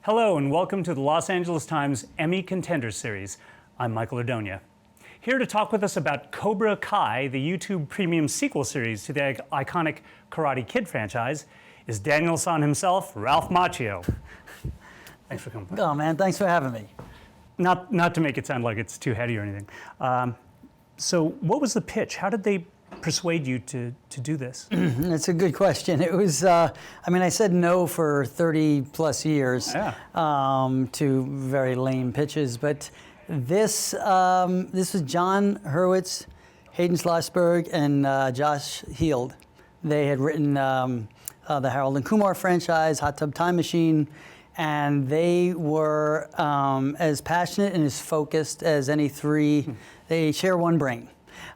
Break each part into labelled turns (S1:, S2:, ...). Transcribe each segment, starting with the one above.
S1: Hello and welcome to the Los Angeles Times Emmy Contenders Series. I'm Michael Ordonia. Here to talk with us about Cobra Kai, the YouTube premium sequel series to the iconic Karate Kid franchise, is Daniel-san himself, Ralph Macchio. Thanks for coming.
S2: Oh man, thanks for having me.
S1: Not to make it sound like it's too heady or anything. So what was the pitch? How did they persuade you to do this?
S2: That's a good question. It was, I said no for 30 plus years to very lame pitches, but this was John Hurwitz, Hayden Schlossberg, and Josh Heald. They had written the Harold and Kumar franchise, Hot Tub Time Machine, and they were as passionate and as focused as any three. They share one brain.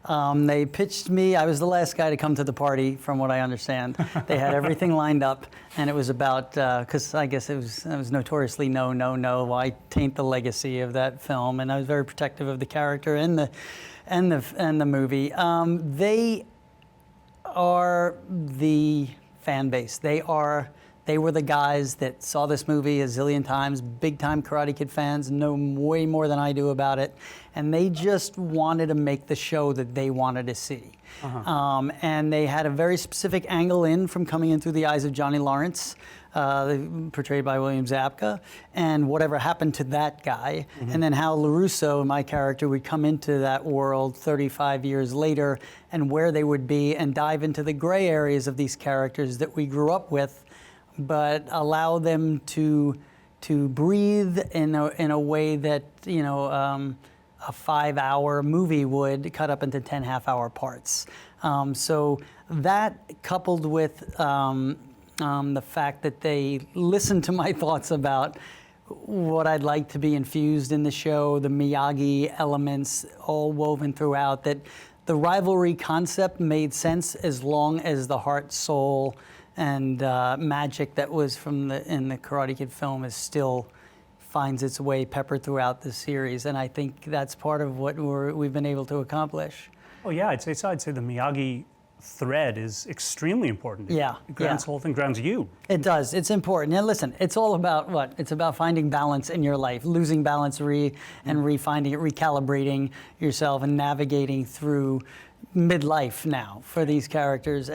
S2: They pitched me. I was the last guy to come to the party, from what I understand. They had everything lined up, and it was about because I guess it was notoriously no. Why taint the legacy of that film? And I was very protective of the character and the movie. They are the fan base. They were the guys that saw this movie a zillion times, big-time Karate Kid fans, know way more than I do about it, and they just wanted to make the show that they wanted to see. And they had a very specific angle from coming in through the eyes of Johnny Lawrence, portrayed by William Zabka, and whatever happened to that guy, and then how LaRusso, my character, would come into that world 35 years later, and where they would be, and dive into the gray areas of these characters that we grew up with, but allow them to breathe in a way that a 5-hour movie would, cut up into 10 half-hour parts. So that, coupled with the fact that they listened to my thoughts about what I'd like to be infused in the show, the Miyagi elements all woven throughout, that the rivalry concept made sense as long as the heart, soul, and magic that was in the Karate Kid film still finds its way peppered throughout the series, and I think that's part of what we've been able to accomplish.
S1: Oh yeah, I'd say so. I'd say the Miyagi thread is extremely important.
S2: Yeah,
S1: it grounds the whole thing, grounds you.
S2: It does. It's important. And listen, it's all about what? It's about finding balance in your life, losing balance, and refinding it, recalibrating yourself, and navigating through midlife now for these characters.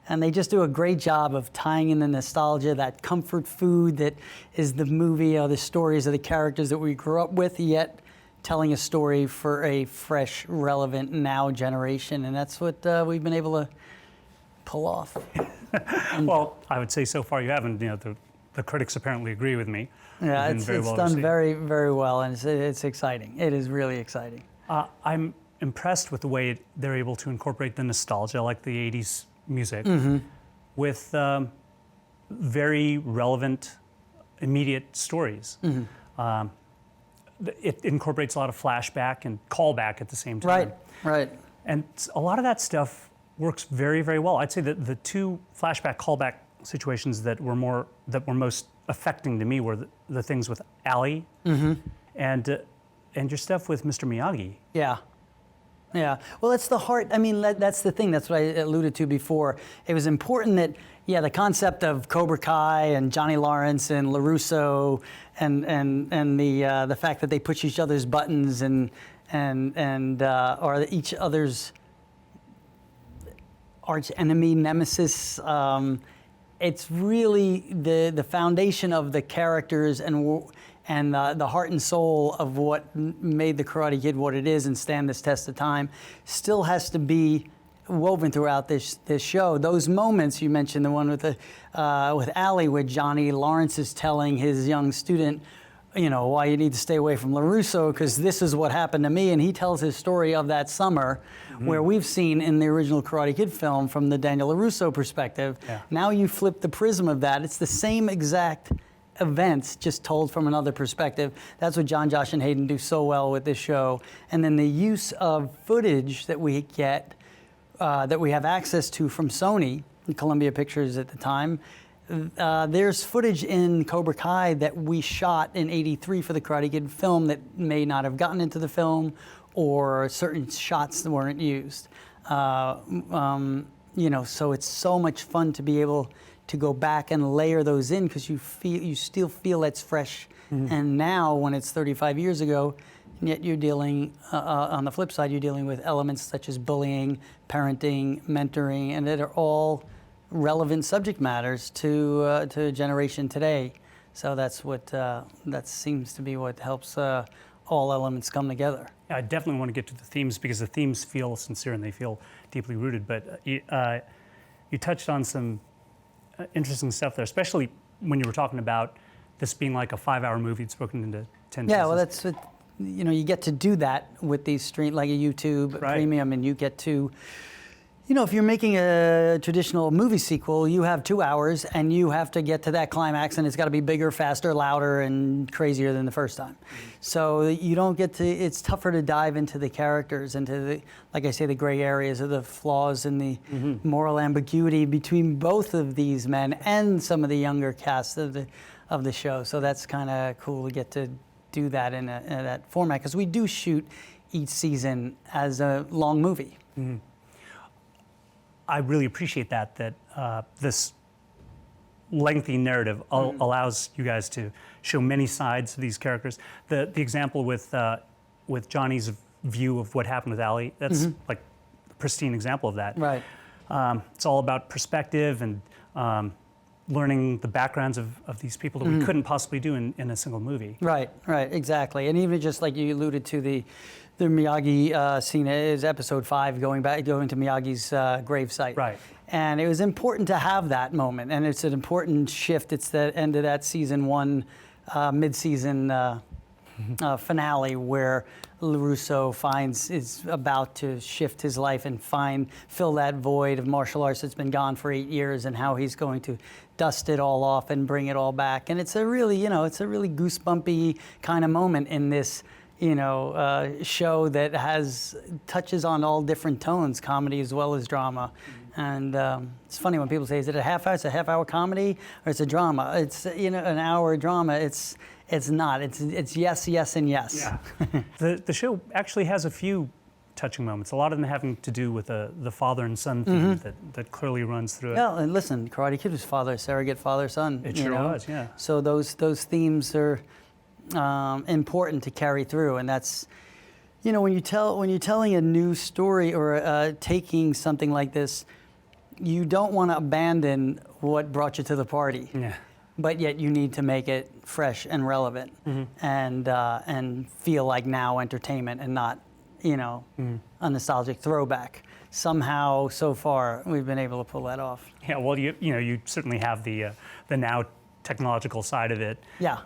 S2: And they just do a great job of tying in the nostalgia, that comfort food that is the movie or the stories of the characters that we grew up with, yet telling a story for a fresh, relevant now generation. And that's what we've been able to pull off.
S1: Well, I would say so far you haven't. The critics apparently agree with me.
S2: Yeah, it's done very, very well, and it's exciting. It is really exciting.
S1: I'm impressed with the way they're able to incorporate the nostalgia, like the 80s music, with very relevant, immediate stories. It incorporates a lot of flashback and callback at the same time.
S2: Right.
S1: And a lot of that stuff works very, very well. I'd say that the two flashback callback situations that were most affecting to me were the things with Ali and your stuff with Mr. Miyagi.
S2: Yeah, well, that's the heart. That's the thing. That's what I alluded to before. It was important that, the concept of Cobra Kai and Johnny Lawrence and LaRusso and the fact that they push each other's buttons and are each other's arch enemy, nemesis. It's really the foundation of the characters and the heart and soul of what made the Karate Kid what it is and stand this test of time still has to be woven throughout this show. Those moments you mentioned, the one with Ali, where Johnny Lawrence is telling his young student, why you need to stay away from LaRusso because this is what happened to me, and he tells his story of that summer, where we've seen in the original Karate Kid film from the Daniel LaRusso perspective. Now you flip the prism of that. It's the same exact events, just told from another perspective. That's what John, Josh, and Hayden do so well with this show. And then the use of footage that we get, that we have access to from Sony, Columbia Pictures at the time. There's footage in Cobra Kai that we shot in '83 for the Karate Kid film that may not have gotten into the film, or certain shots that weren't used. So it's so much fun to be able to go back and layer those in because you still feel it's fresh. And now when it's 35 years ago, yet you're dealing, on the flip side, you're dealing with elements such as bullying, parenting, mentoring, and that are all relevant subject matters to a generation today. So that's what that seems to be what helps all elements come together.
S1: I definitely want to get to the themes because the themes feel sincere and they feel deeply rooted. But you touched on some interesting stuff there, especially when you were talking about this being like a 5-hour movie. It's broken into 10
S2: Yeah,
S1: pieces.
S2: well, that's what, you get to do that with these like a YouTube Premium, and you get to, if you're making a traditional movie sequel, you have 2 hours and you have to get to that climax, and it's got to be bigger, faster, louder, and crazier than the first time. So you don't get to, it's tougher to dive into the characters, into the, like I say, the gray areas of the flaws and the moral ambiguity between both of these men and some of the younger cast of the show. So that's kind of cool to get to do that in that format, because we do shoot each season as a long movie.
S1: I really appreciate that this lengthy narrative allows you guys to show many sides of these characters. The example with Johnny's view of what happened with Allie, that's like a pristine example of that.
S2: Right.
S1: It's all about perspective and learning the backgrounds of these people that we couldn't possibly do in a single movie.
S2: Right, exactly. And even just like you alluded to, the Miyagi scene is episode 5, going to Miyagi's gravesite.
S1: Right.
S2: And it was important to have that moment, and it's an important shift. It's the end of that season 1 mid-season finale where LaRusso is about to shift his life and fill that void of martial arts that's been gone for 8 years, and how he's going to dust it all off and bring it all back. And it's a really, it's a really goosebumpy kind of moment in this, show that touches on all different tones, comedy as well as drama. And it's funny when people say, is it a half hour? It's a half-hour comedy, or it's a drama? It's an hour drama. It's not. It's yes, yes, and yes.
S1: Yeah. The show actually has a few touching moments. A lot of them having to do with the father and son theme that clearly runs through it.
S2: Yeah, and listen, Karate Kid was surrogate father-son.
S1: It sure was, yeah.
S2: So those themes are important to carry through, and that's, when you're telling a new story or taking something like this, you don't want to abandon what brought you to the party.
S1: Yeah.
S2: But yet you need to make it fresh and relevant, and feel like now entertainment and not, a nostalgic throwback. Somehow, so far, we've been able to pull that off.
S1: Yeah. Well, you certainly have the now technological side of it.
S2: Yeah.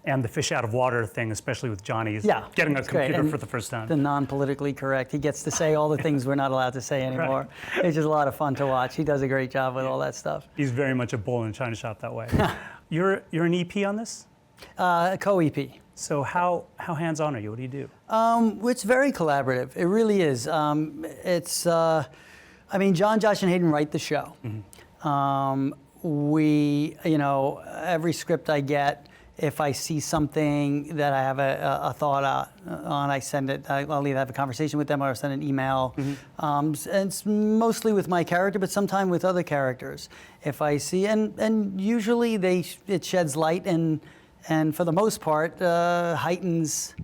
S1: And the fish out of water thing, especially with Johnny's getting a
S2: great.
S1: computer
S2: And
S1: for the first time.
S2: The non-politically correct. He gets to say all the things we're not allowed to say anymore. Right. It's just a lot of fun to watch. He does a great job with all that stuff.
S1: He's very much a bull in a china shop that way. You're an EP on this?
S2: Co-EP.
S1: So how hands-on are you? What do you do?
S2: It's very collaborative. It really is. John, Josh, and Hayden write the show. We, every script I get, if I see something that I have a thought on, I send it. I'll either have a conversation with them or I'll send an email. And it's mostly with my character, but sometimes with other characters. If I see, and usually it sheds light and for the most part heightens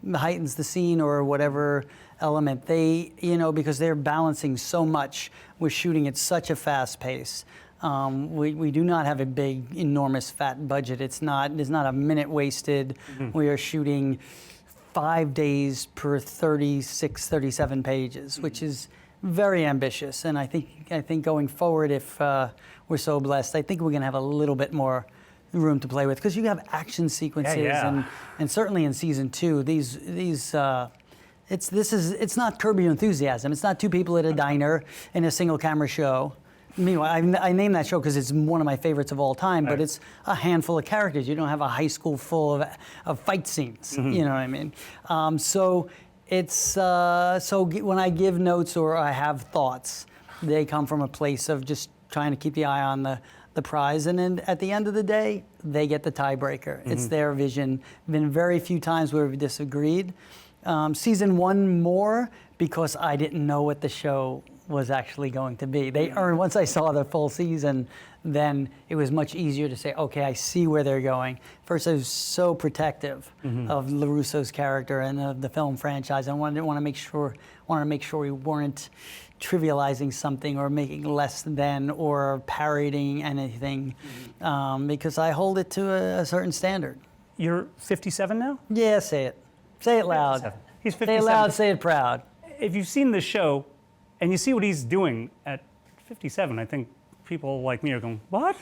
S2: the scene or whatever element. They, because they're balancing so much. We're shooting at such a fast pace. We do not have a big, enormous, fat budget. There's not a minute wasted. We are shooting 5 days per 36, 37 pages, which is very ambitious. And I think going forward, if we're so blessed, I think we're going to have a little bit more room to play with, because you have action sequences, and certainly in season 2, it's not Curb Your Enthusiasm. It's not two people at a diner in a single camera show. Meanwhile, I named that show because it's one of my favorites of all time, but it's a handful of characters. You don't have a high school full of fight scenes, you know what I mean? So when I give notes or I have thoughts, they come from a place of just trying to keep the eye on the prize, and then at the end of the day, they get the tiebreaker. It's their vision. Been very few times where we've disagreed. Season 1 more, because I didn't know what the show was actually going to be. They earned, once I saw the full season, then it was much easier to say, okay, I see where they're going. First, I was so protective of LaRusso's character and of the film franchise. I wanted to make sure we weren't trivializing something or making less than or parodying anything, because I hold it to a certain standard.
S1: You're 57 now?
S2: Yeah, say it. Say it loud.
S1: 57. He's 57.
S2: Say it loud, say it proud.
S1: If you've seen the show and you see what he's doing at 57, I think people like me are going, what?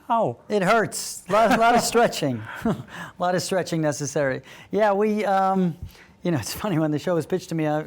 S1: How?
S2: It hurts. A lot of stretching. A lot of stretching necessary. Yeah, it's funny, when the show was pitched to me, I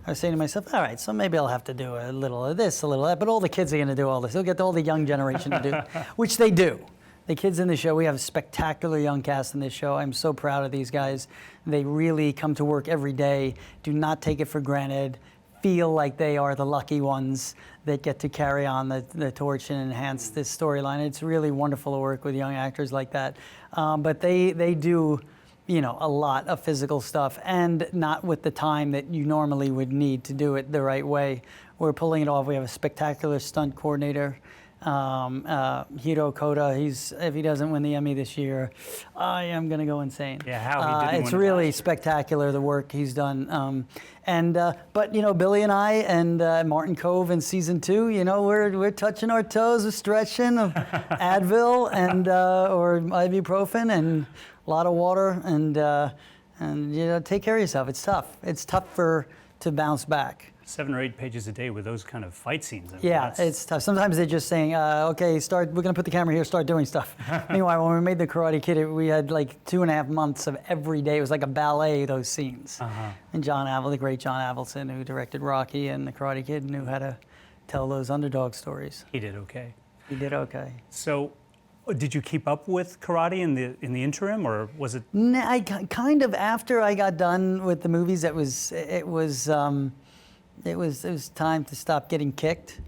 S2: was saying to myself, all right, so maybe I'll have to do a little of this, a little of that, but all the kids are going to do all this. They'll get all the young generation to do, which they do. The kids in the show, we have a spectacular young cast in this show. I'm so proud of these guys. They really come to work every day, do not take it for granted, feel like they are the lucky ones that get to carry on the torch and enhance this storyline. It's really wonderful to work with young actors like that. But they do, a lot of physical stuff, and not with the time that you normally would need to do it the right way. We're pulling it off. We have a spectacular stunt coordinator, Hiro Koda. If he doesn't win the Emmy this year, I am going to go insane.
S1: Yeah, how he didn't
S2: it's
S1: win it
S2: really
S1: last year.
S2: Spectacular, the work he's done. But Billy and I and Martin Cove in season 2, we're touching our toes, we're stretching, Advil and or ibuprofen and a lot of water, and take care of yourself. It's tough. It's tough to bounce back.
S1: 7 or 8 pages a day with those kind of fight scenes. I mean,
S2: Yeah, it's tough. Sometimes they're just saying, okay, we're going to put the camera here, start doing stuff. Meanwhile, when we made The Karate Kid, we had like 2.5 months of every day. It was like a ballet, those scenes. And the great John Avildsen, who directed Rocky and The Karate Kid, knew how to tell those underdog stories.
S1: He did okay.
S2: He did okay.
S1: So, did you keep up with karate in the interim, or was it?
S2: I kind of, after I got done with the movies, it was time to stop getting kicked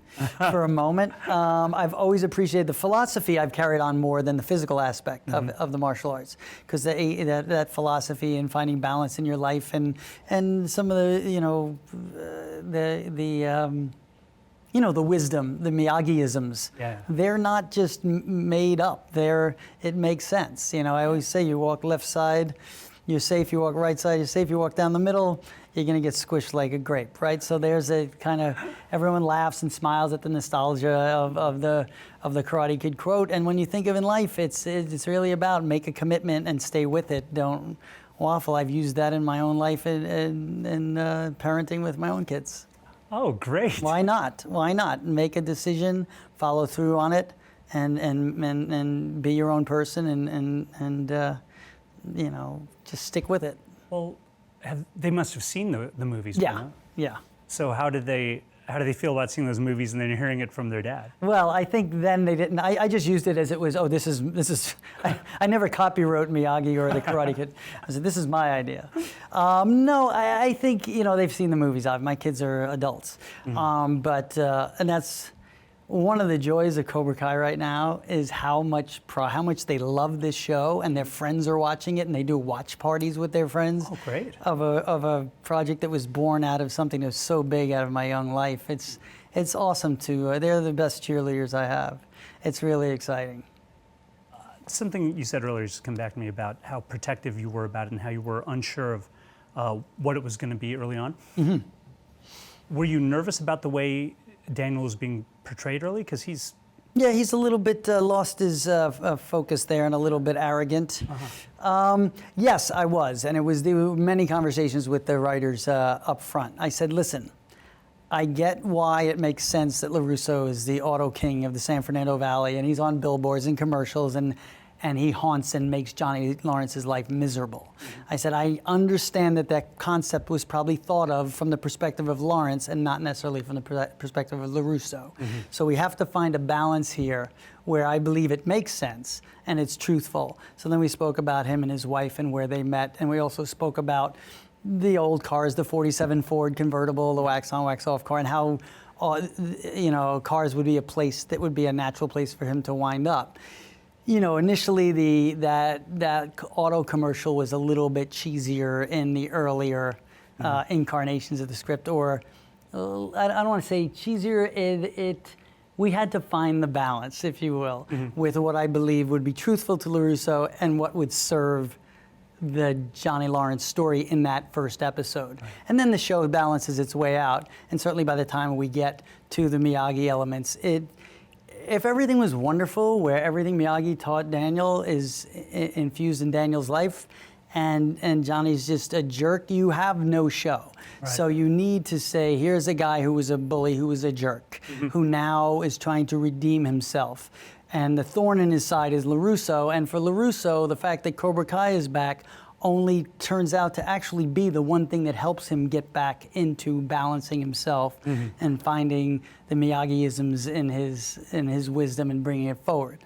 S2: for a moment. I've always appreciated the philosophy. I've carried on more than the physical aspect of the martial arts, because that philosophy and finding balance in your life and some of the wisdom, the Miyagi-isms.
S1: Yeah.
S2: They're not just made up. It makes sense. I always say, you walk left side, you're safe. You walk right side, you're safe. You walk down the middle, you're going to get squished like a grape, right? So there's a kind of, everyone laughs and smiles at the nostalgia of the Karate Kid quote. And when you think of in life, it's really about make a commitment and stay with it. Don't waffle. I've used that in my own life in parenting with my own kids.
S1: Oh, great.
S2: Why not? Why not? Make a decision, follow through on it, and be your own person, and just stick with it.
S1: Well, they must have seen the movies.
S2: Yeah,
S1: by now.
S2: yeah.
S1: So how did they feel about seeing those movies and then hearing it from their dad?
S2: Well, I think then they didn't. I just used it as it was. Oh, this is. I never copywrote Miyagi or the Karate Kid. I said, this is my idea. No, I think they've seen the movies. My kids are adults, and that's one of the joys of Cobra Kai right now is how much they love this show, and their friends are watching it, and they do watch parties with their friends.
S1: Oh, great.
S2: Of a project that was born out of something that was so big out of my young life. It's awesome to. They're the best cheerleaders I have. It's really exciting.
S1: Something you said earlier just come back to me about how protective you were about it and how you were unsure of what it was going to be early on. Mm-hmm. Were you nervous about the way Daniel was being portrayed early? Because he's
S2: a little bit lost his focus there and a little bit arrogant. Yes, I was, and there were many conversations with the writers up front. I said, listen, I get why it makes sense that LaRusso is the auto king of the San Fernando Valley, and he's on billboards and commercials, and he haunts and makes Johnny Lawrence's life miserable. I said, I understand that concept was probably thought of from the perspective of Lawrence and not necessarily from the perspective of LaRusso. So we have to find a balance here where I believe it makes sense and it's truthful. So then we spoke about him and his wife and where they met, and we also spoke about the old cars, the 47 Ford convertible, the wax-on, wax-off car, and how cars would be a place that would be a natural place for him to wind up. Initially that auto commercial was a little bit cheesier in the earlier incarnations of the script, or I don't want to say cheesier. We had to find the balance, if you will, with what I believe would be truthful to LaRusso and what would serve the Johnny Lawrence story in that first episode. Right. And then the show balances its way out. And certainly by the time we get to the Miyagi elements, if everything was wonderful, where everything Miyagi taught Daniel is infused in Daniel's life, and Johnny's just a jerk, you have no show. Right. So you need to say, here's a guy who was a bully, who was a jerk, who now is trying to redeem himself. And the thorn in his side is LaRusso. And for LaRusso, the fact that Cobra Kai is back only turns out to actually be the one thing that helps him get back into balancing himself and finding the Miyagi-isms in his wisdom and bringing it forward.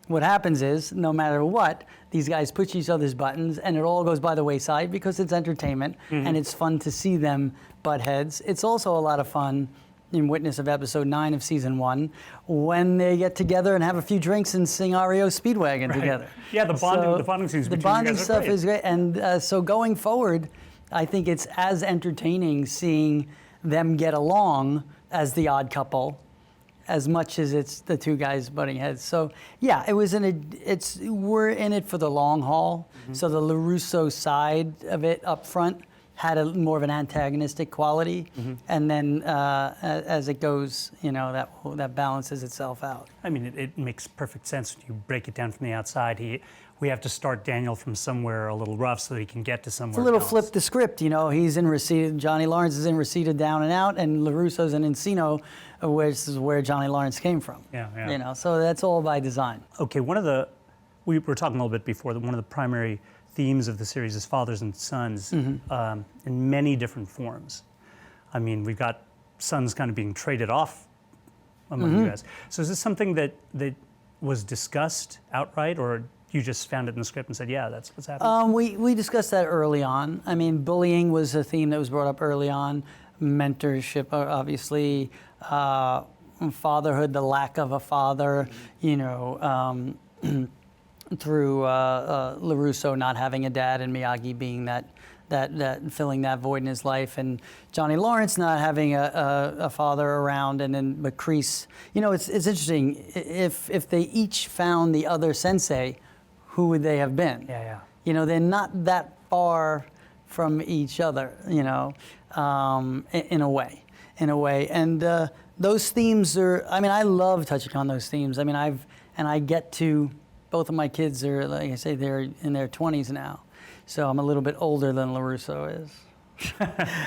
S2: What happens is, no matter what, these guys push each other's buttons and it all goes by the wayside because it's entertainment and it's fun to see them butt heads. It's also a lot of fun in witness of episode 9 of season 1 when they get together and have a few drinks and sing REO Speedwagon together.
S1: Yeah, the bonding scenes between you guys are great. The bonding stuff is great.
S2: And so going forward, I think it's as entertaining seeing them get along as the odd couple as much as it's the two guys butting heads. So yeah, we're in it for the long haul. So the LaRusso side of it up front had more of an antagonistic quality, and then as it goes, that balances itself out.
S1: I mean, it makes perfect sense when you break it down from the outside. We have to start Daniel from somewhere a little rough so that he can get to somewhere
S2: It's a little
S1: else.
S2: flip the script, he's in Reseda, Johnny Lawrence is in Reseda Down and Out, and LaRusso's in Encino, which is where Johnny Lawrence came from.
S1: Yeah.
S2: So that's all by design.
S1: Okay, we were talking a little bit before that one of the primary themes of the series is fathers and sons in many different forms. I mean, we've got sons kind of being traded off among you guys. So is this something that was discussed outright, or you just found it in the script and said, yeah, that's what's happening?
S2: We discussed that early on. I mean, bullying was a theme that was brought up early on. Mentorship, obviously, fatherhood, the lack of a father, through LaRusso not having a dad and Miyagi being that filling that void in his life, and Johnny Lawrence not having a father around, and then Macrease. It's interesting. If they each found the other sensei, who would they have been?
S1: Yeah.
S2: They're not that far from each other, in a way. And those themes are, I love touching on those themes. I get to, both of my kids are, like I say, they're in their 20s now. So I'm a little bit older than LaRusso is.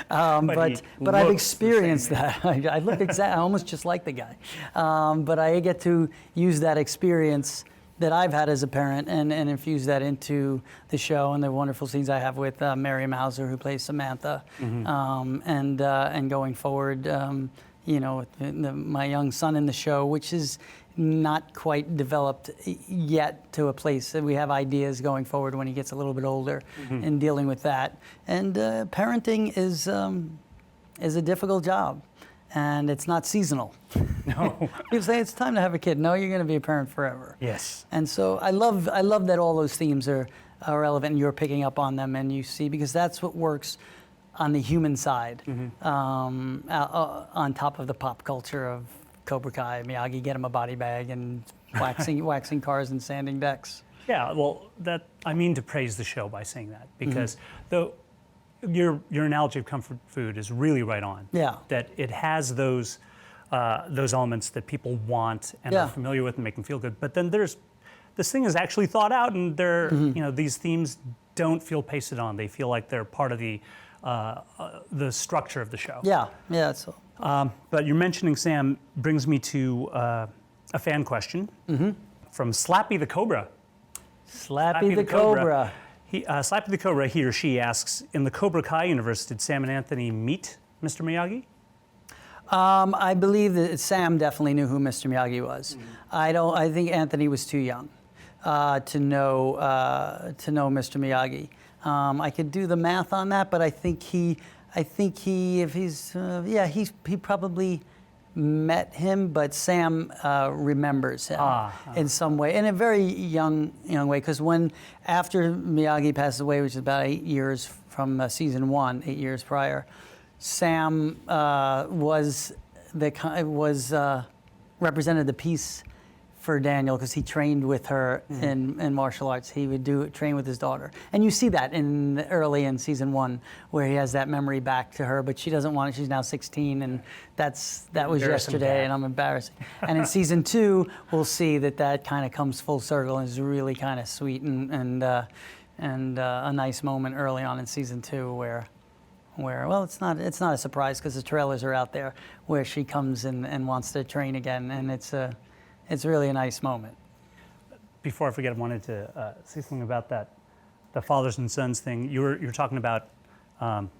S2: But I've experienced that. I look I almost just like the guy. But I get to use that experience that I've had as a parent and infuse that into the show and the wonderful scenes I have with Mary Mauser, who plays Samantha, and going forward, with my young son in the show, which is not quite developed yet to a place that we have ideas going forward when he gets a little bit older and dealing with that. And parenting is a difficult job. And it's not seasonal.
S1: No.
S2: People say it's time to have a kid. No, you're going to be a parent forever.
S1: Yes.
S2: And so I love that all those themes are relevant, and you're picking up on them, and you see, because that's what works on the human side, on top of the pop culture of Cobra Kai, Miyagi, get him a body bag, and waxing cars and sanding decks.
S1: Yeah, well, I mean to praise the show by saying that, because your analogy of comfort food is really right on.
S2: Yeah.
S1: That it has those elements that people want and are familiar with and make them feel good. But then this thing is actually thought out, and these themes don't feel pasted on. They feel like they're part of the structure of the show.
S2: Yeah. That's so.
S1: But you're mentioning Sam brings me to a fan question from Slappy the Cobra.
S2: Slappy the Cobra.
S1: Slappy the Cobra, he or she asks, in the Cobra Kai universe, did Sam and Anthony meet Mr. Miyagi?
S2: I believe that Sam definitely knew who Mr. Miyagi was. I think Anthony was too young to know Mr. Miyagi. I could do the math on that, but I think he probably met him, but Sam remembers him in some way, in a very young way. Because after Miyagi passed away, which is about 8 years from season 1, 8 years prior, Sam represented the peace for Daniel because he trained with her in martial arts. He would train with his daughter, and you see that early in season 1 where he has that memory back to her, but she doesn't want it. She's now 16, and that was yesterday, and I'm embarrassing. And in season 2, we'll see that kind of comes full circle and is really kind of sweet and a nice moment early on in season 2 where well, it's not a surprise because the trailers are out there where she comes and wants to train again, and it's really a nice moment.
S1: Before I forget, I wanted to say something about that, the fathers and sons thing. You were talking about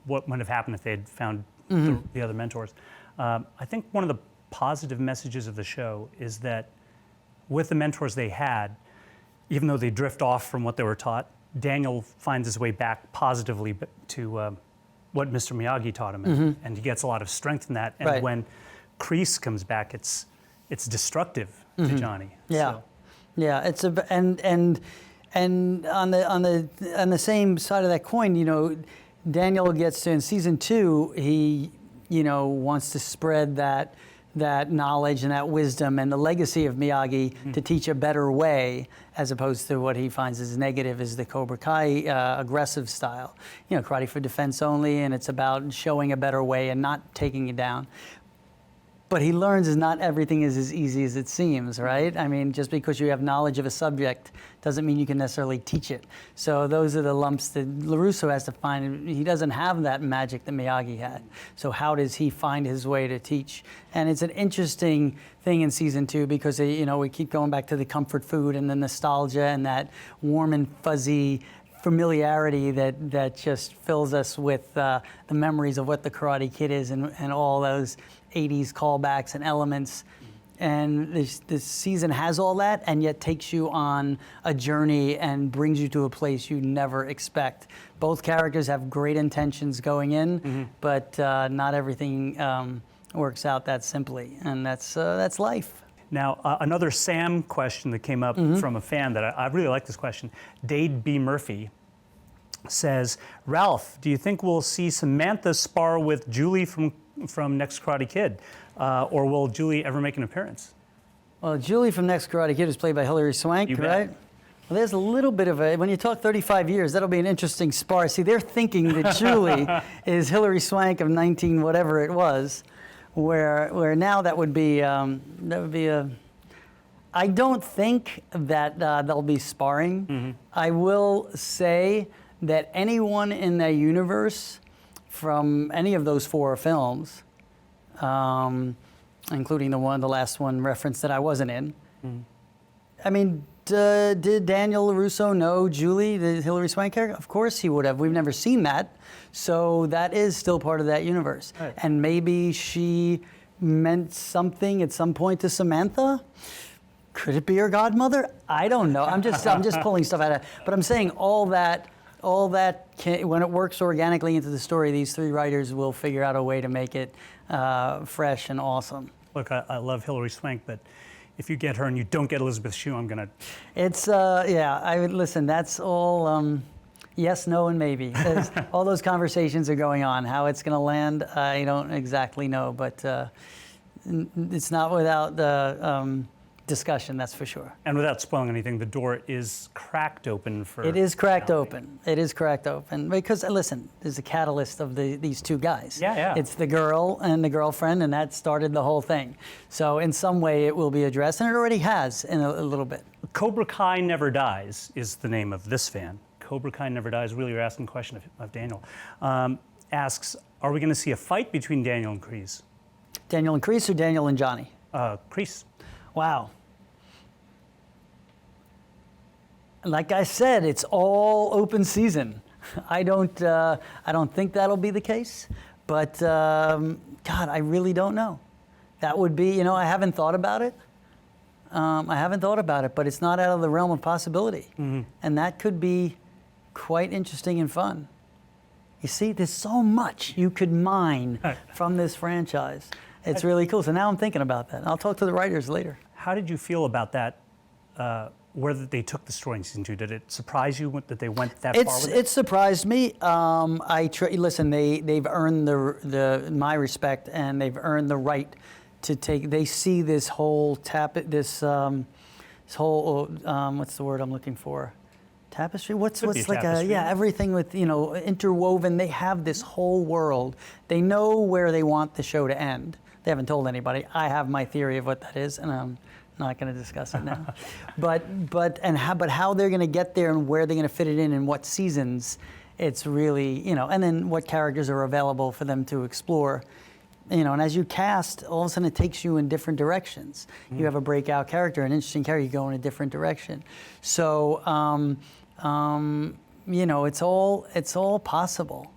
S1: what would have happened if they had found the other mentors. I think one of the positive messages of the show is that with the mentors they had, even though they drift off from what they were taught, Daniel finds his way back positively to what Mr. Miyagi taught him, and he gets a lot of strength from that. And when Kreese comes back, it's destructive to Johnny.
S2: Yeah,
S1: so.
S2: Yeah. It's and on the same side of that coin, Daniel gets to in season 2, he wants to spread that knowledge and that wisdom and the legacy of Miyagi to teach a better way, as opposed to what he finds as negative is the Cobra Kai aggressive style. Karate for defense only, and it's about showing a better way and not taking it down. But he learns is not everything is as easy as it seems, right? I mean, just because you have knowledge of a subject doesn't mean you can necessarily teach it. So those are the lumps that LaRusso has to find. He doesn't have that magic that Miyagi had. So how does he find his way to teach? And it's an interesting thing in season 2 because, we keep going back to the comfort food and the nostalgia and that warm and fuzzy familiarity that just fills us with the memories of what the Karate Kid is and all those 80s callbacks and elements. And this season has all that and yet takes you on a journey and brings you to a place you never expect. Both characters have great intentions going in, but not everything works out that simply, and that's life.
S1: Now, another Sam question that came up from a fan that I really like this question. Dade B. Murphy says, Ralph, do you think we'll see Samantha spar with Julie from Next Karate Kid? Or will Julie ever make an appearance?
S2: Well, Julie from Next Karate Kid is played by Hilary Swank, right? Well, there's a little bit of when you talk 35 years, that'll be an interesting spar. See, they're thinking that Julie is Hilary Swank of 19 whatever it was, where now that would be a. I don't think that they'll be sparring. I will say that anyone in that universe from any of those 4 films, including the last one reference that I wasn't in. I mean, did Daniel LaRusso know Julie, the Hilary Swank character? Of course he would have. We've never seen that. So that is still part of that universe. Right. And maybe she meant something at some point to Samantha? Could it be her godmother? I don't know. I'm just pulling stuff out of it. But I'm saying all that when it works organically into the story, these 3 writers will figure out a way to make it fresh and awesome.
S1: Look, I love Hilary Swank, but if you get her and you don't get Elizabeth Shue, I'm gonna.
S2: It's I would listen. That's all yes, no, and maybe. All those conversations are going on. How it's gonna land, I don't exactly know, but it's not without the. Discussion, that's for sure.
S1: And without spoiling anything, the door is cracked open for.
S2: It is cracked open. It is cracked open because listen, there's a catalyst of these 2 guys.
S1: Yeah.
S2: It's the girl and the girlfriend, and that started the whole thing. So in some way, it will be addressed, and it already has in a little bit.
S1: Cobra Kai Never Dies is the name of this fan. Cobra Kai Never Dies. Really, you're asking a question of Daniel. Asks, are we going to see a fight between Daniel and Kreese?
S2: Daniel and Kreese or Daniel and Johnny?
S1: Kreese.
S2: Wow. Like I said, it's all open season. I don't think that'll be the case, but God, I really don't know. That would be, I haven't thought about it. But it's not out of the realm of possibility, and that could be quite interesting and fun. You see, there's so much you could mine from this franchise. It's really cool. So now I'm thinking about that. I'll talk to the writers later.
S1: How did you feel about that? where they took the story in season 2? Did it surprise you that they went that far with it?
S2: It surprised me. Listen, they've earned my respect, and they've earned the right to take. They see this whole what's the word I'm looking for? Tapestry? What's like
S1: tapestry.
S2: everything with interwoven. They have this whole world. They know where they want the show to end. They haven't told anybody. I have my theory of what that is, and I'm not going to discuss it now. but how they're going to get there and where they're going to fit it in what seasons, it's really, and then what characters are available for them to explore. And as you cast, all of a sudden it takes you in different directions. You have a breakout character, an interesting character, you go in a different direction. So, it's all possible.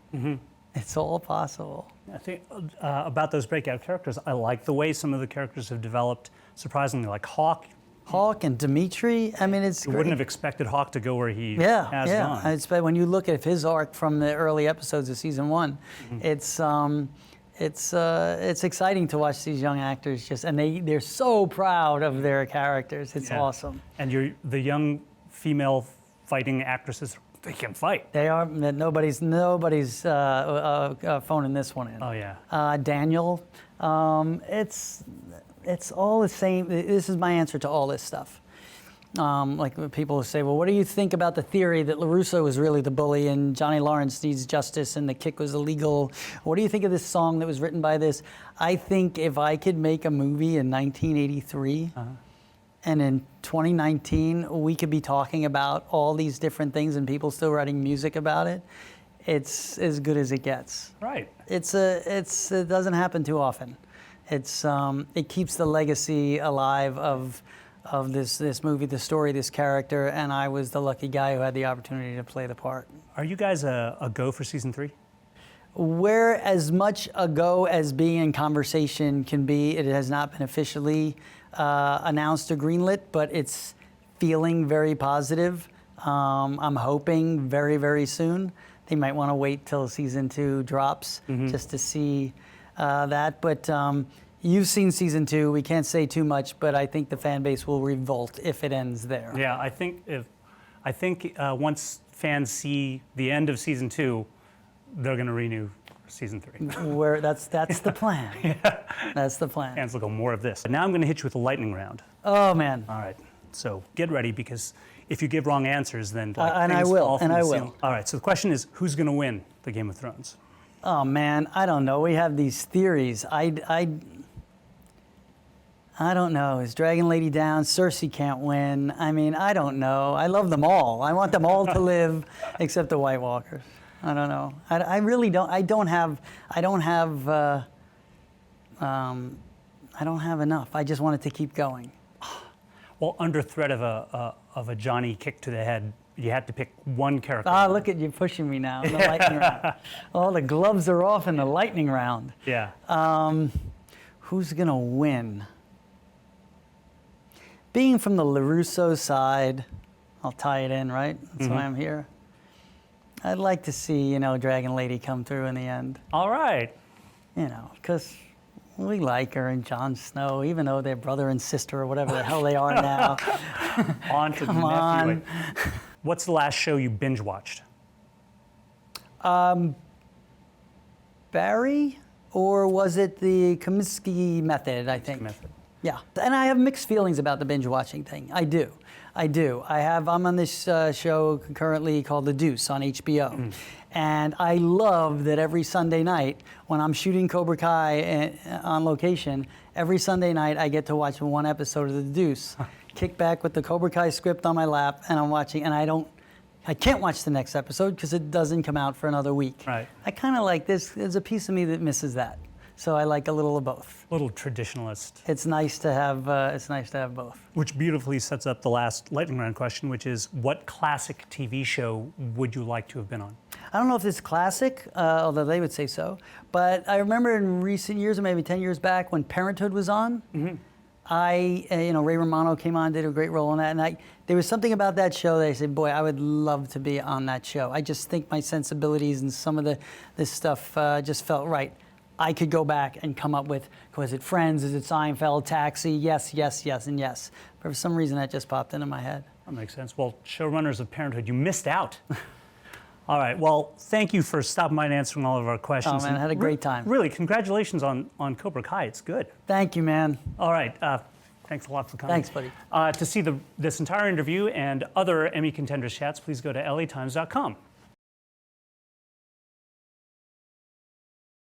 S2: It's all possible.
S1: I think about those breakout characters, I like the way some of the characters have developed, surprisingly, like Hawk.
S2: Hawk and Dimitri, I mean, it's
S1: You
S2: great.
S1: wouldn't have expected Hawk to go where he has gone.
S2: When you look at his arc from the early episodes of season 1, it's exciting to watch these young actors they're so proud of their characters. It's awesome.
S1: And the young female fighting actresses, they can fight.
S2: They are. Nobody's phoning this one in.
S1: Oh yeah.
S2: Daniel, it's all the same. This is my answer to all this stuff. Like when people say, well, what do you think about the theory that LaRusso was really the bully and Johnny Lawrence needs justice and the kick was illegal? What do you think of this song that was written by this? I think if I could make a movie in 1983, and in 2019 we could be talking about all these different things and people still writing music about it, it's as good as it gets.
S1: Right.
S2: It doesn't happen too often. It keeps the legacy alive of this movie, the story, this character, and I was the lucky guy who had the opportunity to play the part.
S1: Are you guys a go for season 3?
S2: We're as much a go as being in conversation can be. It has not been officially announced or greenlit, but it's feeling very positive. I'm hoping very, very soon. They might want to wait till season 2 drops just to see that. But you've seen season 2. We can't say too much, but I think the fan base will revolt if it ends there.
S1: Yeah, I think once fans see the end of season 2, they're going to renew season 3.
S2: That's the plan. That's the plan.
S1: Fans will go more of this. Now I'm going to hit you with a lightning round.
S2: Oh man.
S1: All right. So get ready, because if you give wrong answers, then
S2: and
S1: things
S2: I will.
S1: fall from
S2: And
S1: the
S2: I
S1: ceiling.
S2: will.
S1: All right. So the question is, who's going to win the Game of Thrones?
S2: Oh man, I don't know. We have these theories. I don't know. Is Dragon Lady down? Cersei can't win. I mean, I don't know. I love them all. I want them all to live, except the White Walkers. I don't know. I really don't. I don't have enough. I just want it to keep going.
S1: Well, under threat of a Johnny kick to the head, you had to pick one character.
S2: Ah, look at you pushing me now in the lightning round. Oh, the gloves are off in the lightning round.
S1: Yeah.
S2: Who's gonna win? Being from the LaRusso side, I'll tie it in, right? That's why I'm here. I'd like to see, Dragon Lady come through in the end.
S1: All right.
S2: Because we like her and Jon Snow, even though they're brother and sister or whatever the hell they are now.
S1: On to the
S2: Come on.
S1: nephew. What's the last show you binge watched?
S2: Barry? Or was it the Kominsky method, I think?
S1: Method.
S2: Yeah, and I have mixed feelings about the binge watching thing. I do. I'm on this show currently called The Deuce on HBO. And I love that every Sunday night when I'm shooting Cobra Kai on location, every Sunday night I get to watch one episode of The Deuce. Kick back with the Cobra Kai script on my lap, and I'm watching, and I can't watch the next episode because it doesn't come out for another week.
S1: Right.
S2: I kind of like this. There's a piece of me that misses that. So I like a little of both.
S1: Little traditionalist.
S2: It's nice to have both.
S1: Which beautifully sets up the last lightning round question, which is, what classic TV show would you like to have been on?
S2: I don't know if it's classic, although they would say so, but I remember in recent years, or maybe 10 years back, when Parenthood was on, Ray Romano came on, did a great role in that, and there was something about that show that I said, boy, I would love to be on that show. I just think my sensibilities and some of this stuff just felt right. I could go back and come up with, was it Friends, is it Seinfeld, Taxi, yes, and yes. But for some reason that just popped into my head.
S1: That makes sense. Well, showrunners of Parenthood, you missed out. All right. Well, thank you for stopping by and answering all of our questions.
S2: Oh, man, I had a great time.
S1: Really, congratulations on Cobra Kai. It's good.
S2: Thank you, man.
S1: All right. Thanks a lot for coming.
S2: Thanks, buddy.
S1: To see this entire interview and other Emmy Contenders chats, please go to latimes.com.